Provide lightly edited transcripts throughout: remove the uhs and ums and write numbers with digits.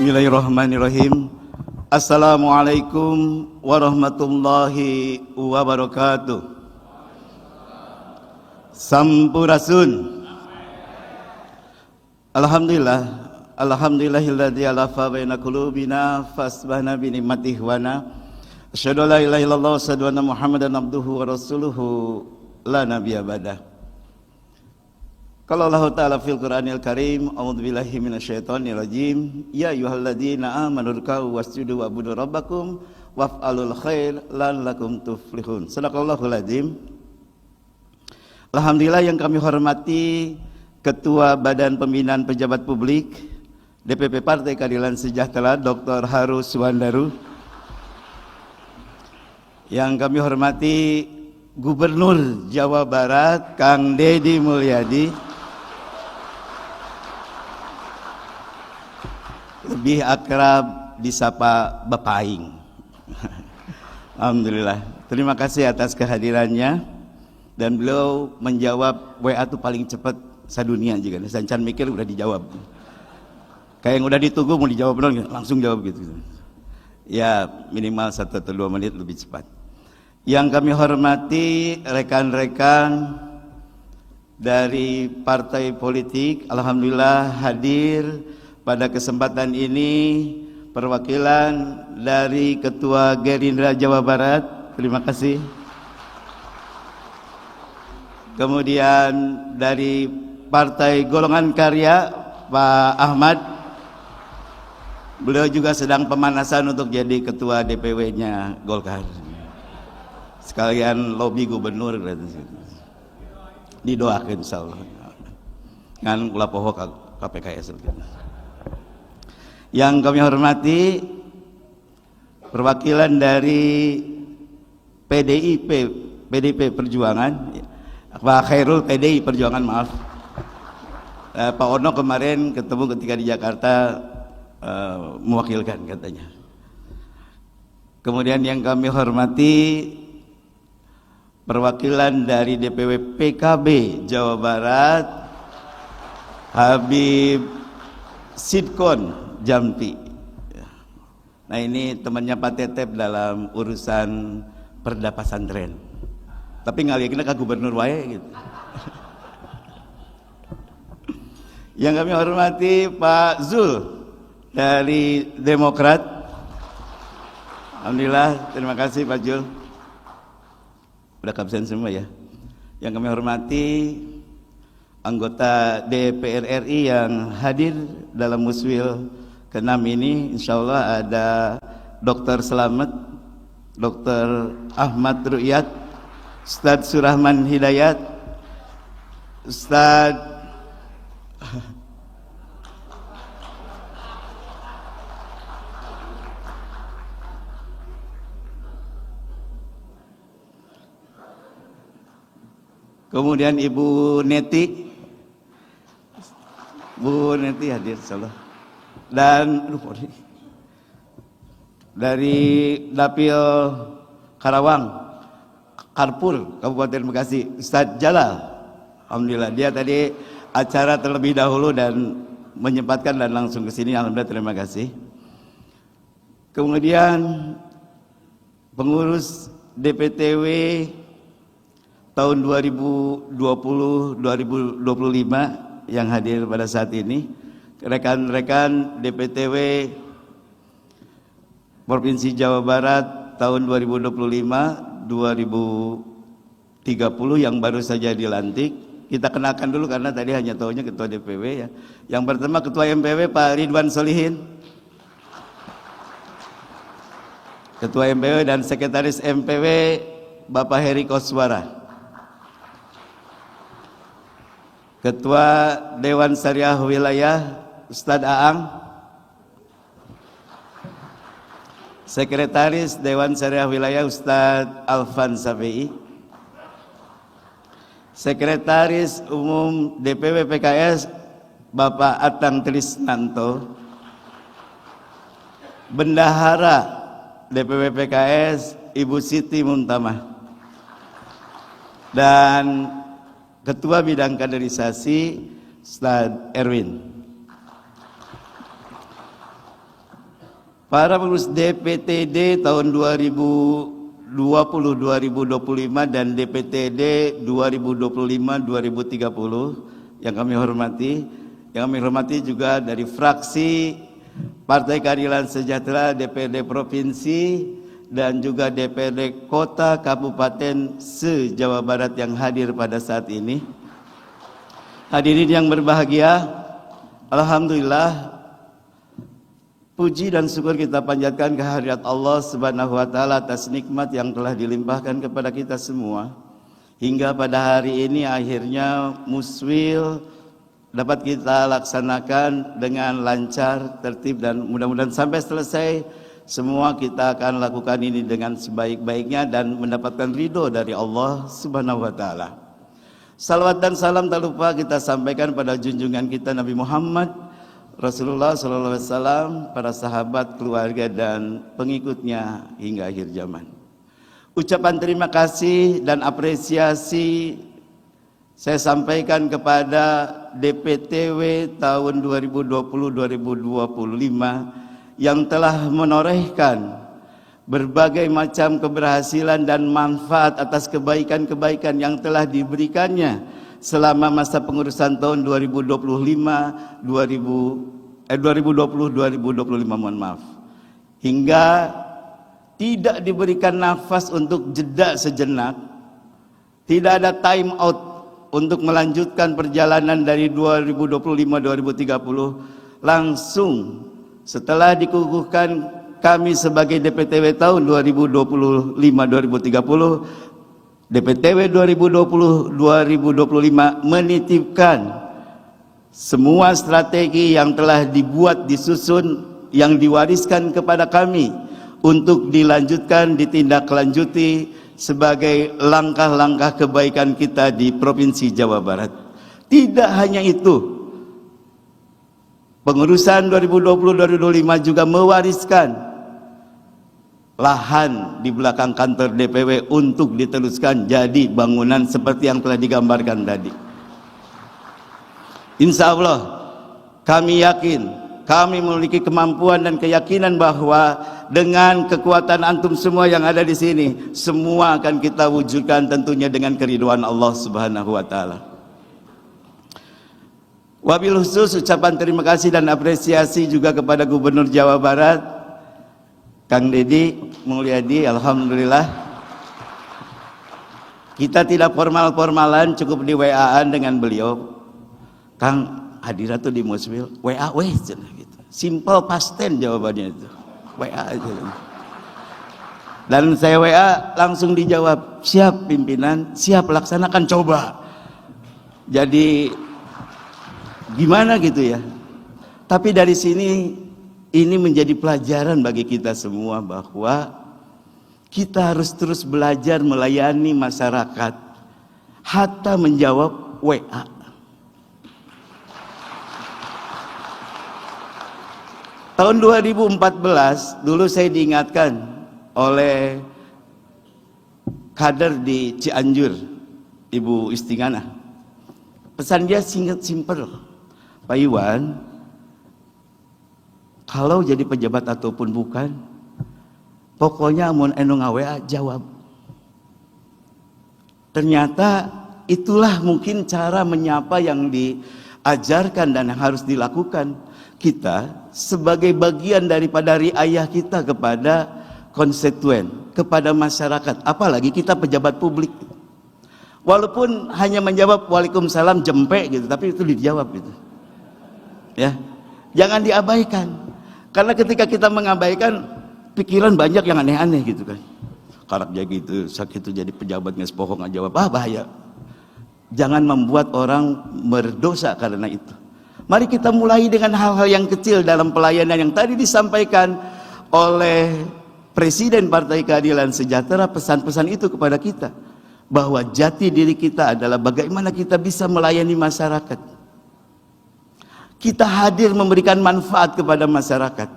Bismillahirrahmanirrahim. Assalamualaikum warahmatullahi wabarakatuh. Sampurasun. Alhamdulillahilladzi alafa baina qulubina fasbahna bi ni'matihi wa na asyhadu la ilaha illallah wa asyhadu anna muhammadan abduhu wa rasuluhu la nabiyya ba'dah. Qala Allah Ta'ala fil Qur'anil Karim, a'udzubillahi minasyaitonir rajim, ya ayyuhalladzina amanu ruk'u wasjudu wa'budu rabbakum waf'alul khair la'allakum tuflihun. Shadaqallahul azim. Alhamdulillah yang kami hormati Ketua Badan Pembinaan Pejabat Publik DPP Partai Keadilan Sejahtera Dr. Haru Suwandaru. Yang kami hormati Gubernur Jawa Barat Kang Deddy Mulyadi, lebih akrab disapa Bapak Aing. Alhamdulillah, terima kasih atas kehadirannya, dan beliau menjawab WA itu paling cepat sadunia juga. Sancan mikir udah dijawab. Kayak yang udah ditunggu mau dijawab benar, langsung jawab gitu. Ya minimal 1 atau 2 menit lebih cepat. Yang kami hormati rekan-rekan dari partai politik, alhamdulillah hadir pada kesempatan ini perwakilan dari Ketua Gerindra Jawa Barat, terima kasih. Kemudian dari Partai Golongan Karya Pak Ahmad, beliau juga sedang pemanasan untuk jadi Ketua DPW-nya Golkar. Sekalian lobby gubernur, didoakan insyaallah. Ngan ulah poho KPKS. Yang kami hormati perwakilan dari PDIP Perjuangan, Pak Khairul PDI Perjuangan, maaf. Pak Ono kemarin ketemu ketika di Jakarta, mewakilkan katanya. Kemudian yang kami hormati perwakilan dari DPW PKB Jawa Barat, Habib Sidkon Jampi. Nah ini temannya Pak Tetep dalam urusan perda pesantren. Tapi ngaliakin ke gubernur wae gitu. Yang kami hormati Pak Zul dari Demokrat. Alhamdulillah, terima kasih Pak Zul. Udah absen semua ya. Yang kami hormati anggota DPR RI yang hadir dalam muswil ke-6 ini, insyaallah ada Dr. Selamat, Dr. Ahmad Ru'yat, Ustadz Surahman Hidayat, Ustadz kemudian Ibu Neti, Bu Neti hadir insyaallah. Dan dari Dapil Karawang, Karpur, Kabupaten Bekasi, Ustadz Jalal. Alhamdulillah, dia tadi acara terlebih dahulu dan menyempatkan dan langsung ke sini. Alhamdulillah, terima kasih. Kemudian pengurus DPTW tahun 2020-2025 yang hadir pada saat ini, rekan-rekan DPTW Provinsi Jawa Barat tahun 2025-2030 yang baru saja dilantik. Kita kenalkan dulu karena tadi hanya tahunya Ketua DPW ya. Yang pertama Ketua MPW Pak Ridwan Solihin, Ketua MPW dan Sekretaris MPW Bapak Heri Koswara, Ketua Dewan Syariah Wilayah Ustadz Aang, Sekretaris Dewan Syariah Wilayah Ustadz Alfan Safi'i, Sekretaris Umum DPW PKS Bapak Atang Trisnanto, Bendahara DPW PKS Ibu Siti Muntamah, dan Ketua Bidang Kaderisasi Ustadz Erwin. Para pengurus DPTD tahun 2020-2025 dan DPTD 2025-2030 yang kami hormati juga dari fraksi Partai Keadilan Sejahtera DPRD Provinsi dan juga DPRD Kota Kabupaten se-Jawa Barat yang hadir pada saat ini. Hadirin yang berbahagia, alhamdulillah puji dan syukur kita panjatkan kehadirat Allah Subhanahu wa taala atas nikmat yang telah dilimpahkan kepada kita semua. Hingga pada hari ini akhirnya Muswil dapat kita laksanakan dengan lancar, tertib, dan mudah-mudahan sampai selesai semua kita akan lakukan ini dengan sebaik-baiknya dan mendapatkan ridho dari Allah Subhanahu wa taala. Salawat dan salam tak lupa kita sampaikan pada junjungan kita Nabi Muhammad Rasulullah SAW, para sahabat, keluarga, dan pengikutnya hingga akhir zaman. Ucapan terima kasih dan apresiasi saya sampaikan kepada DPTW tahun 2020-2025 yang telah menorehkan berbagai macam keberhasilan dan manfaat atas kebaikan-kebaikan yang telah diberikannya selama masa pengurusan tahun 2020-2025, mohon maaf. Hingga tidak diberikan nafas untuk jeda sejenak, tidak ada time out untuk melanjutkan perjalanan dari 2025-2030, langsung setelah dikukuhkan kami sebagai DPTW tahun 2025-2030, DPTW 2020-2025 menitipkan semua strategi yang telah dibuat, disusun, yang diwariskan kepada kami untuk dilanjutkan, ditindaklanjuti sebagai langkah-langkah kebaikan kita di Provinsi Jawa Barat. Tidak hanya itu, pengurusan 2020-2025 juga mewariskan lahan di belakang kantor DPW untuk diteruskan jadi bangunan seperti yang telah digambarkan tadi. Insya Allah kami yakin, kami memiliki kemampuan dan keyakinan bahwa dengan kekuatan antum semua yang ada di sini, semua akan kita wujudkan tentunya dengan keridhaan Allah Subhanahu wa taala. Wabil khusus ucapan terima kasih dan apresiasi juga kepada Gubernur Jawa Barat Kang Deddy Mulyadi. Alhamdulillah kita tidak formal-formalan, cukup di WA-an dengan beliau. Kang hadir tuh di Muswil, WA gitu. Simple past tense jawabannya itu, WA aja. Dan saya WA langsung dijawab, siap pimpinan, siap laksanakan, coba. Jadi gimana gitu ya. Tapi dari sini ini menjadi pelajaran bagi kita semua bahwa kita harus terus belajar melayani masyarakat, hatta menjawab WA. Tahun 2014 dulu saya diingatkan oleh kader di Cianjur, Ibu Istingana. Pesan dia simpel, Pak Iwan, kalau jadi pejabat ataupun bukan, pokoknya mun enu ngawa jawab. Ternyata itulah mungkin cara menyapa yang diajarkan dan yang harus dilakukan kita sebagai bagian daripada riayah kita kepada konstituen, kepada masyarakat, apalagi kita pejabat publik. Walaupun hanya menjawab Waalaikumsalam jempek gitu, tapi itu dijawab gitu. Ya. Jangan diabaikan. Karena ketika kita mengabaikan, pikiran banyak yang aneh-aneh gitu kan. Karakter gitu, sakit itu jadi pejabat nges pohong aja jawab, bahaya. Jangan membuat orang berdosa karena itu. Mari kita mulai dengan hal-hal yang kecil dalam pelayanan yang tadi disampaikan oleh Presiden Partai Keadilan Sejahtera, pesan-pesan itu kepada kita. Bahwa jati diri kita adalah bagaimana kita bisa melayani masyarakat. Kita hadir memberikan manfaat kepada masyarakat.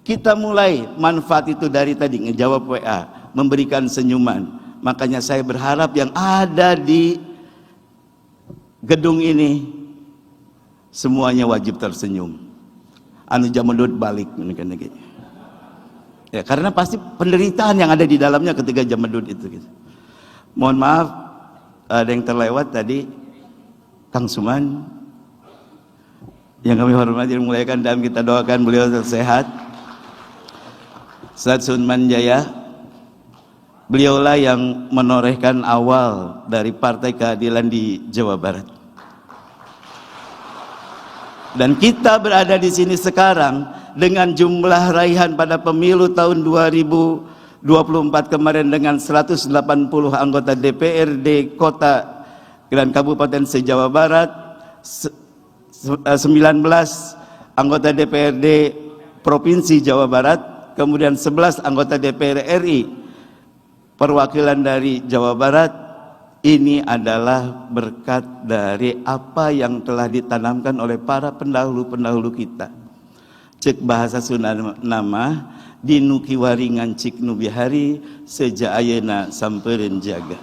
Kita mulai manfaat itu dari tadi, ngejawab WA, memberikan senyuman. Makanya saya berharap yang ada di gedung ini semuanya wajib tersenyum. anu jamudut balik gitu. Ya, karena pasti penderitaan yang ada di dalamnya ketika jamudut itu gitu. Mohon maaf ada yang terlewat tadi, Kang Suman yang kami hormati dan muliakan, dan kita doakan beliau sehat. Ustaz Suman Jaya, beliaulah yang menorehkan awal dari Partai Keadilan di Jawa Barat. Dan kita berada di sini sekarang dengan jumlah raihan pada pemilu tahun 2024 kemarin dengan 180 anggota DPRD Kota dan Kabupaten se-Jawa Barat, 19 anggota DPRD Provinsi Jawa Barat, kemudian 11 anggota DPR RI perwakilan dari Jawa Barat. Ini adalah berkat dari apa yang telah ditanamkan oleh para pendahulu-pendahulu kita. Cek bahasa Sunda nama dinuki waringan cik nubihari sejak ayeuna sampereun jaga.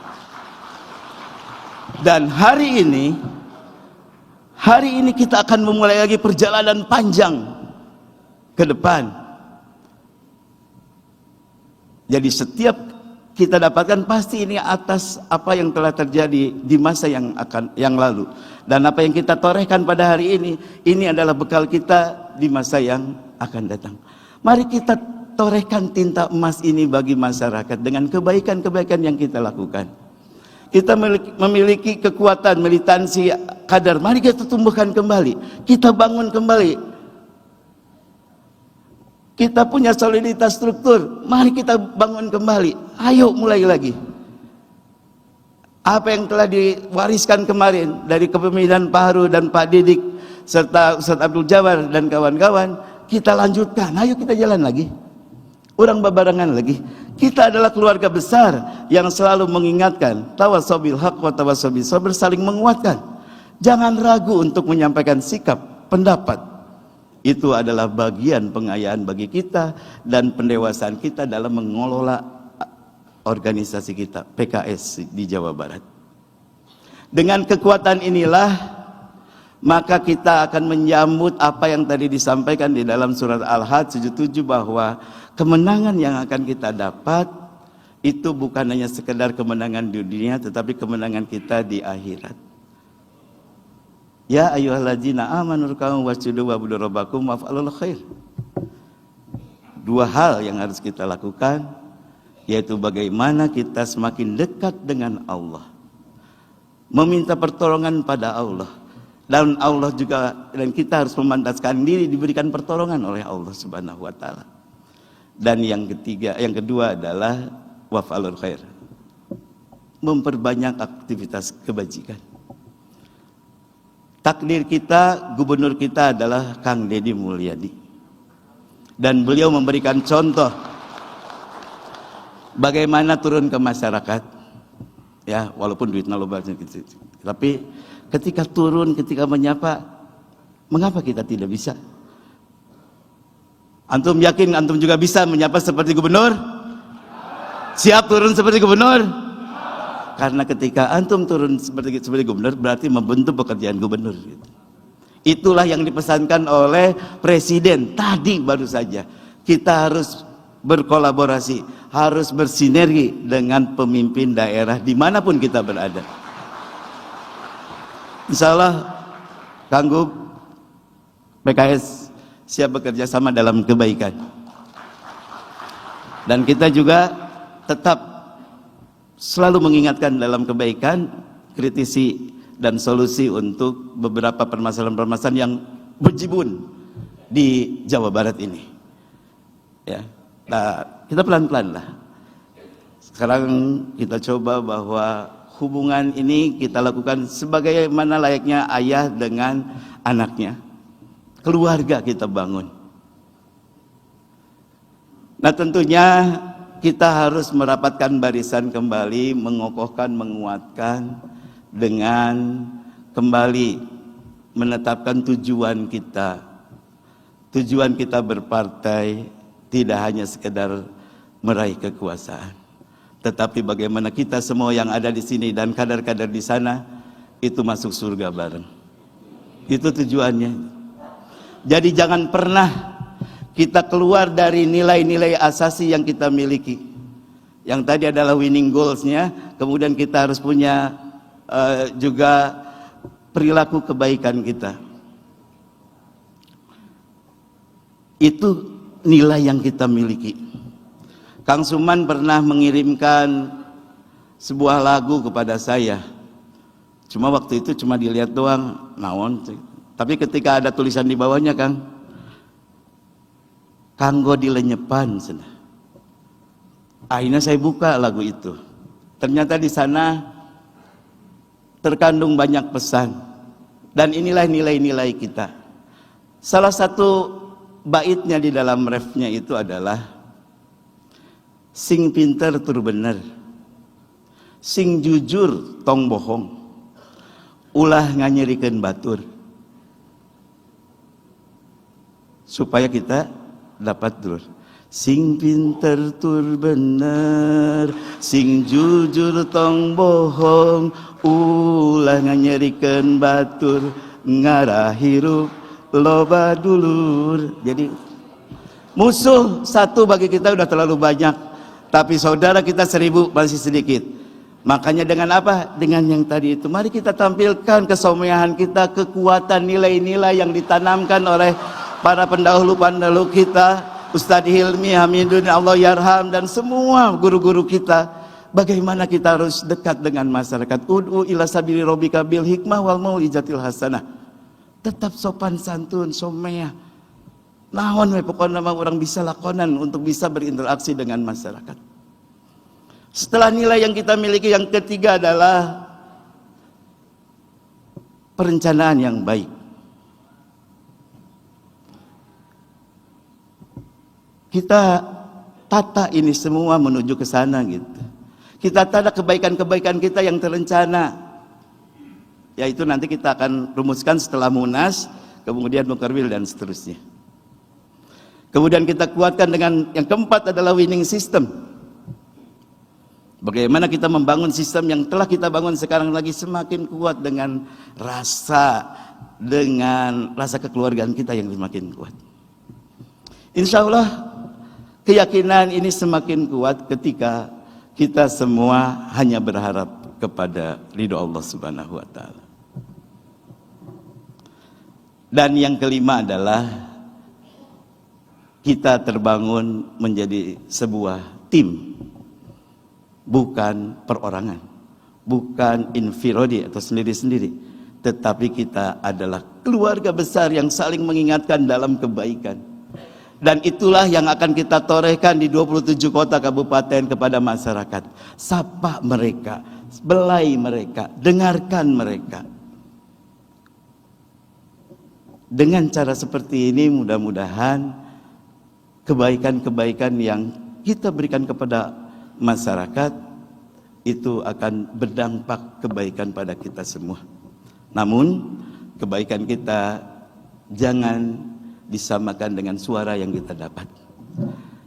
Dan hari ini kita akan memulai lagi perjalanan panjang ke depan. Jadi setiap kita dapatkan pasti ini atas apa yang telah terjadi di masa yang lalu, dan apa yang kita torehkan pada hari ini adalah bekal kita di masa yang akan datang. Mari kita torehkan tinta emas ini bagi masyarakat dengan kebaikan-kebaikan yang kita lakukan. Kita memiliki kekuatan militansi kadar, mari kita tumbuhkan kembali, kita bangun kembali. Kita punya soliditas struktur, mari kita bangun kembali. Ayo mulai lagi. Apa yang telah diwariskan kemarin dari kepemimpinan Pak Haru dan Pak Didik serta Ustaz Abdul Jabbar dan kawan-kawan, kita lanjutkan. Ayo kita jalan lagi. Orang babarengan lagi. Kita adalah keluarga besar yang selalu mengingatkan tawasobil haq wa tawasobil sabr, saling menguatkan. Jangan ragu untuk menyampaikan sikap, pendapat. Itu adalah bagian pengayaan bagi kita dan pendewasaan kita dalam mengelola organisasi kita PKS di Jawa Barat. Dengan kekuatan inilah maka kita akan menyambut apa yang tadi disampaikan di dalam surat Al-Hajj 77, bahwa kemenangan yang akan kita dapat itu bukan hanya sekedar kemenangan di dunia, tetapi kemenangan kita di akhirat. Ya ayyuhalladzina amanu ruk'u wasjudu wa'budu rabbakum waf'alul khair. Dua hal yang harus kita lakukan, yaitu bagaimana kita semakin dekat dengan Allah, meminta pertolongan pada Allah, dan Allah juga, dan kita harus memantaskan diri diberikan pertolongan oleh Allah Subhanahu wa taala. Dan yang kedua adalah waf'alul khair, memperbanyak aktivitas kebajikan. Takdir kita, gubernur kita adalah Kang Deddy Mulyadi, dan beliau memberikan contoh bagaimana turun ke masyarakat, ya walaupun duitnya loba, tapi ketika turun, ketika menyapa, mengapa kita tidak bisa? Antum yakin antum juga bisa menyapa seperti gubernur? Siap turun seperti gubernur? Karena ketika antum turun seperti gubernur, berarti membentuk pekerjaan gubernur. Itulah yang dipesankan oleh Presiden tadi baru saja. Kita harus berkolaborasi, harus bersinergi dengan pemimpin daerah dimanapun kita berada. Insya Allah Kanggup PKS siap bekerja sama dalam kebaikan. Dan kita juga tetap selalu mengingatkan dalam kebaikan, kritisi dan solusi untuk beberapa permasalahan-permasalahan yang berjibun di Jawa Barat ini. Ya, nah, kita pelan-pelan lah. Sekarang kita coba bahwa hubungan ini kita lakukan sebagaimana layaknya ayah dengan anaknya. Keluarga kita bangun. Nah tentunya kita harus merapatkan barisan kembali, mengokohkan, menguatkan dengan kembali menetapkan tujuan kita. Tujuan kita berpartai tidak hanya sekedar meraih kekuasaan, tetapi bagaimana kita semua yang ada di sini dan kadar-kadar di sana itu masuk surga bareng. Itu tujuannya. Jadi jangan pernah kita keluar dari nilai-nilai asasi yang kita miliki. Yang tadi adalah winning goals-nya, kemudian kita harus punya juga perilaku kebaikan kita. Itu nilai yang kita miliki. Kang Suman pernah mengirimkan sebuah lagu kepada saya. Cuma waktu itu cuma dilihat doang, naon. Tapi ketika ada tulisan di bawahnya, kanggo dilenyepan cenah. Akhirnya saya buka lagu itu. Ternyata di sana terkandung banyak pesan. Dan inilah nilai-nilai kita. Salah satu baitnya di dalam refnya itu adalah sing pinter tur bener, sing jujur tong bohong, ulah nganyerikeun batur. Supaya kita dapat tur. Sing pinter tur bener, sing jujur tong bohong, ulah nganyerikeun batur, ngarah hirup loba dulur. Jadi musuh satu bagi kita udah terlalu banyak, tapi saudara kita 1000 masih sedikit. Makanya dengan apa? Dengan yang tadi itu, mari kita tampilkan kesomehan kita, kekuatan nilai-nilai yang ditanamkan oleh para pendahulu-pendahulu kita, Ustadz Hilmi Hamidun Allah yarham, dan semua guru-guru kita. Bagaimana kita harus dekat dengan masyarakat. Ud'u ila sabili rabbika bil hikmah wal mau'izatil hasanah. Tetap sopan santun, someah. Naon we pokoknya mah orang bisa lakonan untuk bisa berinteraksi dengan masyarakat. Setelah nilai yang kita miliki, yang ketiga adalah perencanaan yang baik. Kita tata ini semua menuju ke sana gitu. Kita tata kebaikan-kebaikan kita yang terencana. Yaitu nanti kita akan rumuskan setelah Munas, kemudian Mukarwil dan seterusnya. Kemudian kita kuatkan dengan yang keempat adalah winning system. Bagaimana kita membangun sistem yang telah kita bangun sekarang lagi semakin kuat dengan rasa kekeluargaan kita yang semakin kuat. Insya Allah keyakinan ini semakin kuat ketika kita semua hanya berharap kepada ridho Allah Subhanahu wa Ta'ala. Dan yang kelima adalah kita terbangun menjadi sebuah tim, bukan perorangan, bukan infirodi atau sendiri-sendiri, tetapi kita adalah keluarga besar yang saling mengingatkan dalam kebaikan. Dan itulah yang akan kita torehkan di 27 kota kabupaten kepada masyarakat. Sapa mereka, belai mereka, dengarkan mereka. Dengan cara seperti ini mudah-mudahan kebaikan-kebaikan yang kita berikan kepada masyarakat itu akan berdampak kebaikan pada kita semua. Namun kebaikan kita jangan disamakan dengan suara yang kita dapat.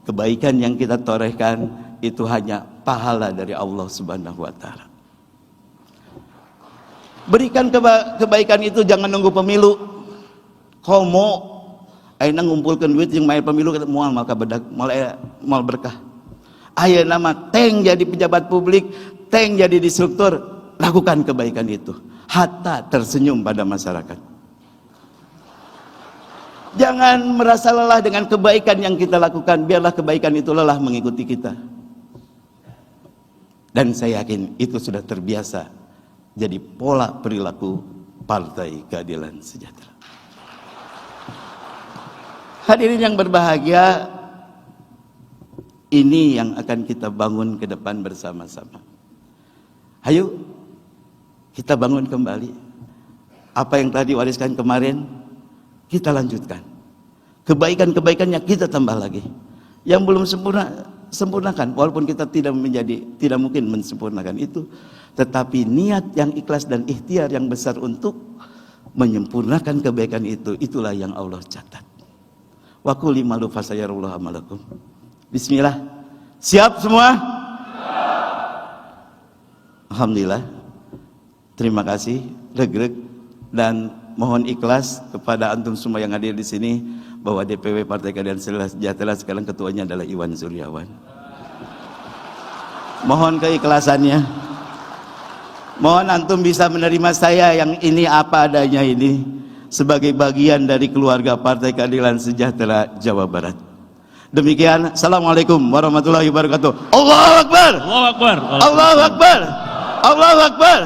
Kebaikan yang kita torehkan itu hanya pahala dari Allah Subhanahu wa Ta'ala. Berikan kebaikan itu jangan nunggu pemilu. Komo ayeuna ngumpulkeun duit jeung main pemilu moal mal berkah. Ayeuna mah teng jadi pejabat publik, teng jadi instruktur, lakukan kebaikan itu. Hatta tersenyum pada masyarakat. Jangan merasa lelah dengan kebaikan yang kita lakukan, biarlah kebaikan itu lelah mengikuti kita. Dan saya yakin itu sudah terbiasa jadi pola perilaku Partai Keadilan Sejahtera. Hadirin yang berbahagia, ini yang akan kita bangun ke depan bersama-sama. Ayo kita bangun kembali. Apa yang tadi wariskan kemarin, kita lanjutkan. Kebaikan-kebaikannya kita tambah lagi. Yang belum sempurna, sempurnakan. Walaupun kita tidak mungkin mensempurnakan itu, tetapi niat yang ikhlas dan ikhtiar yang besar untuk menyempurnakan kebaikan itu, itulah yang Allah catat. Wa qul limalu fasayarullahu amalakum. Bismillah. Siap semua? Alhamdulillah. Terima kasih. Regreg dan mohon ikhlas kepada antum semua yang hadir di sini bahwa DPW Partai Keadilan Sejahtera sekarang ketuanya adalah Iwan Suryawan. Mohon keikhlasannya. Mohon antum bisa menerima saya yang ini apa adanya ini sebagai bagian dari keluarga Partai Keadilan Sejahtera Jawa Barat. Demikian, assalamualaikum warahmatullahi wabarakatuh. Allahu Akbar. Allahu Akbar. Allahu Akbar. Allahu Akbar.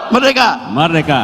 Merdeka. Merdeka.